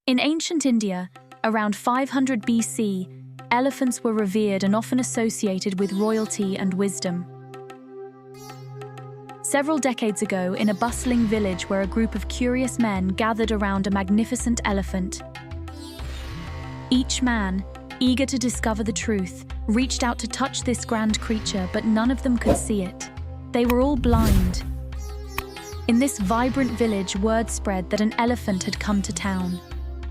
In ancient India, around 500 BC, elephants were revered and often associated with royalty and wisdom. Several decades ago, in a bustling village where a group of curious men gathered around a magnificent elephant, each man, eager to discover the truth, reached out to touch this grand creature, but none of them could see it. They were all blind. In this vibrant village, word spread that an elephant had come to town.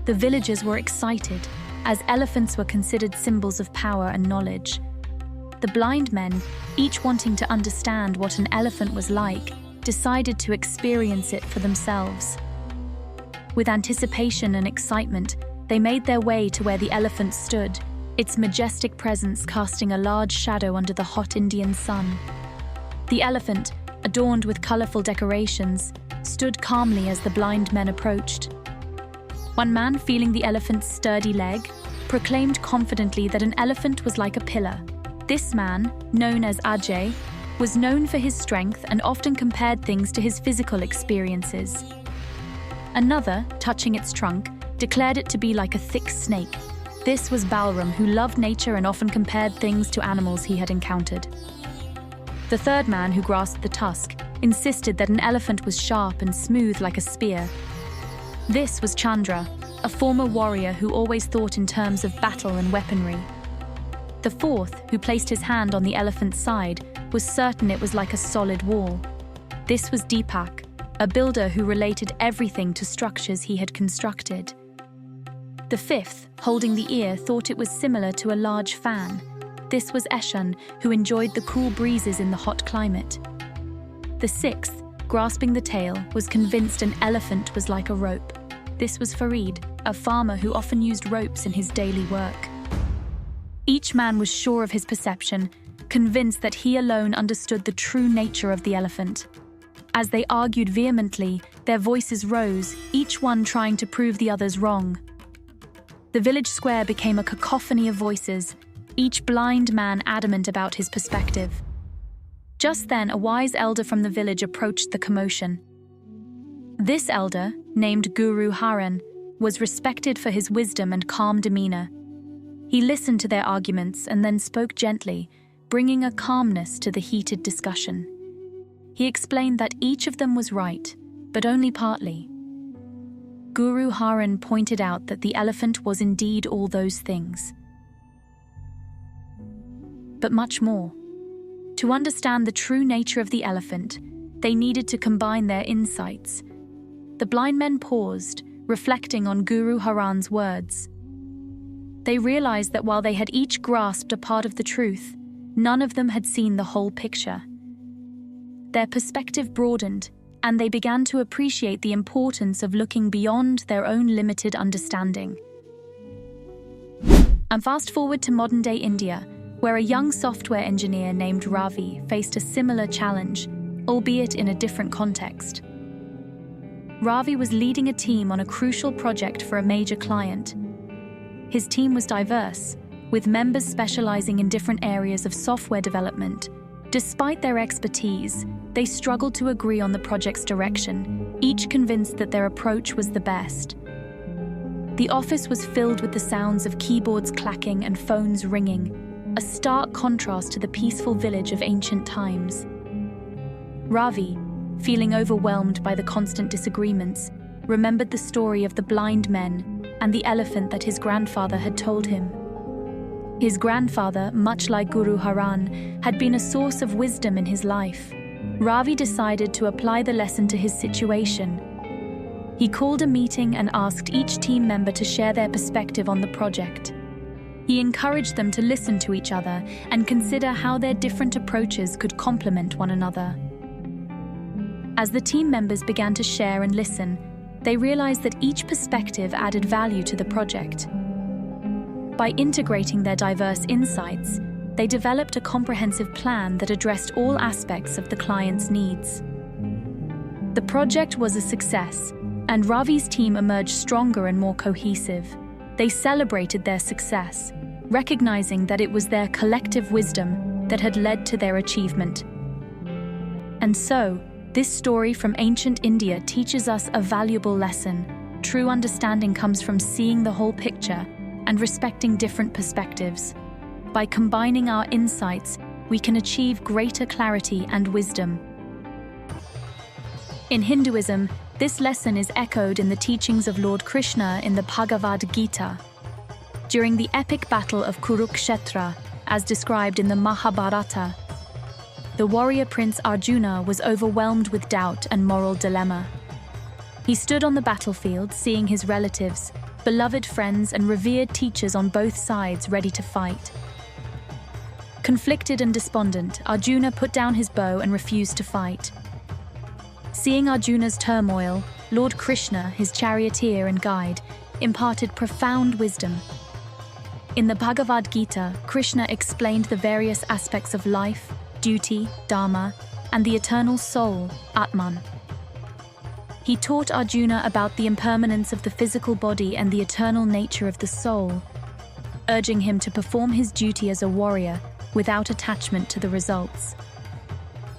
The villagers were excited, as elephants were considered symbols of power and knowledge. The blind men, each wanting to understand what an elephant was like, decided to experience it for themselves. With anticipation and excitement, they made their way to where the elephant stood, its majestic presence casting a large shadow under the hot Indian sun. The elephant, adorned with colorful decorations, stood calmly as the blind men approached. One man, feeling the elephant's sturdy leg, proclaimed confidently that an elephant was like a pillar. This man, known as Ajay, was known for his strength and often compared things to his physical experiences. Another, touching its trunk, declared it to be like a thick snake. This was Balram, who loved nature and often compared things to animals he had encountered. The third man, who grasped the tusk, insisted that an elephant was sharp and smooth like a spear. This was Chandra, a former warrior who always thought in terms of battle and weaponry. The fourth, who placed his hand on the elephant's side, was certain it was like a solid wall. This was Deepak, a builder who related everything to structures he had constructed. The fifth, holding the ear, thought it was similar to a large fan. This was Eshan, who enjoyed the cool breezes in the hot climate. The sixth, grasping the tail, was convinced an elephant was like a rope. This was Farid, a farmer who often used ropes in his daily work. Each man was sure of his perception, convinced that he alone understood the true nature of the elephant. As they argued vehemently, their voices rose, each one trying to prove the others wrong. The village square became a cacophony of voices, each blind man adamant about his perspective. Just then, a wise elder from the village approached the commotion. This elder, named Guru Haran, was respected for his wisdom and calm demeanor. He listened to their arguments and then spoke gently, bringing a calmness to the heated discussion. He explained that each of them was right, but only partly. Guru Haran pointed out that the elephant was indeed all those things, but much more. To understand the true nature of the elephant, they needed to combine their insights. The blind men paused, reflecting on Guru Haran's words. They realized that while they had each grasped a part of the truth, none of them had seen the whole picture. Their perspective broadened, and they began to appreciate the importance of looking beyond their own limited understanding. And fast forward to modern-day India, where a young software engineer named Ravi faced a similar challenge, albeit in a different context. Ravi was leading a team on a crucial project for a major client. His team was diverse, with members specializing in different areas of software development. Despite their expertise, they struggled to agree on the project's direction, each convinced that their approach was the best. The office was filled with the sounds of keyboards clacking and phones ringing, a stark contrast to the peaceful village of ancient times. Ravi, feeling overwhelmed by the constant disagreements, remembered the story of the blind men and the elephant that his grandfather had told him. His grandfather, much like Guru Haran, had been a source of wisdom in his life. Ravi decided to apply the lesson to his situation. He called a meeting and asked each team member to share their perspective on the project. He encouraged them to listen to each other and consider how their different approaches could complement one another. As the team members began to share and listen, they realized that each perspective added value to the project. By integrating their diverse insights, they developed a comprehensive plan that addressed all aspects of the client's needs. The project was a success, and Ravi's team emerged stronger and more cohesive. They celebrated their success, recognizing that it was their collective wisdom that had led to their achievement. And so, this story from ancient India teaches us a valuable lesson. true understanding comes from seeing the whole picture and respecting different perspectives. By combining our insights, we can achieve greater clarity and wisdom. In Hinduism, this lesson is echoed in the teachings of Lord Krishna in the Bhagavad Gita. During the epic battle of Kurukshetra, as described in the Mahabharata, the warrior prince Arjuna was overwhelmed with doubt and moral dilemma. He stood on the battlefield, seeing his relatives, beloved friends, and revered teachers on both sides ready to fight. Conflicted and despondent, Arjuna put down his bow and refused to fight. Seeing Arjuna's turmoil, Lord Krishna, his charioteer and guide, imparted profound wisdom. In the Bhagavad Gita, Krishna explained the various aspects of life, duty, dharma, and the eternal soul, Atman. He taught Arjuna about the impermanence of the physical body and the eternal nature of the soul, urging him to perform his duty as a warrior without attachment to the results.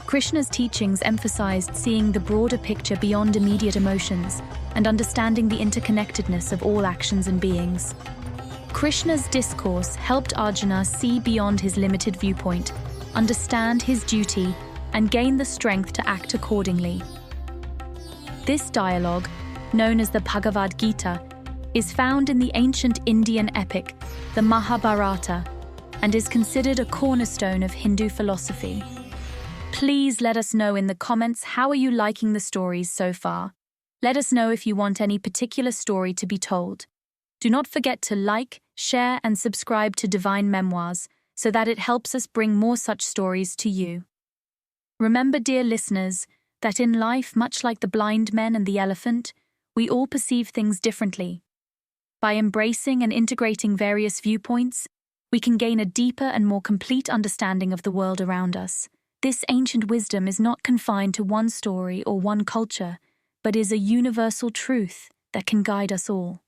Krishna's teachings emphasized seeing the broader picture beyond immediate emotions and understanding the interconnectedness of all actions and beings. Krishna's discourse helped Arjuna see beyond his limited viewpoint, understand his duty, and gain the strength to act accordingly. This dialogue, known as the Bhagavad Gita, is found in the ancient Indian epic, the Mahabharata, and is considered a cornerstone of Hindu philosophy. Please let us know in the comments, how are you liking the stories so far? Let us know if you want any particular story to be told. Do not forget to like, share, and subscribe to Divine Memoirs so that it helps us bring more such stories to you. Remember, dear listeners, that in life, much like the blind men and the elephant, we all perceive things differently. By embracing and integrating various viewpoints, we can gain a deeper and more complete understanding of the world around us. This ancient wisdom is not confined to one story or one culture, but is a universal truth that can guide us all.